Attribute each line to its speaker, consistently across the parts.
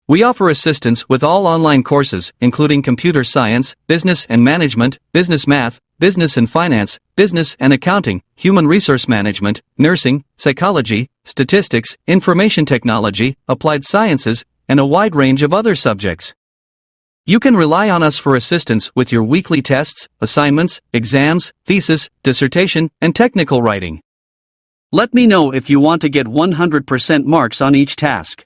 Speaker 1: We offer assistance with all online courses, including computer science, business and management, business math, business and finance, business and accounting, human resource management, nursing, psychology, statistics, information technology, applied sciences, and a wide range of other subjects. You can rely on us for assistance with your weekly tests, assignments, exams, thesis, dissertation, and technical writing. Let me know if you want to get 100% marks on each task.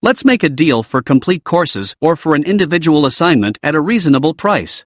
Speaker 1: Let's make a deal for complete courses or for an individual assignment at a reasonable price.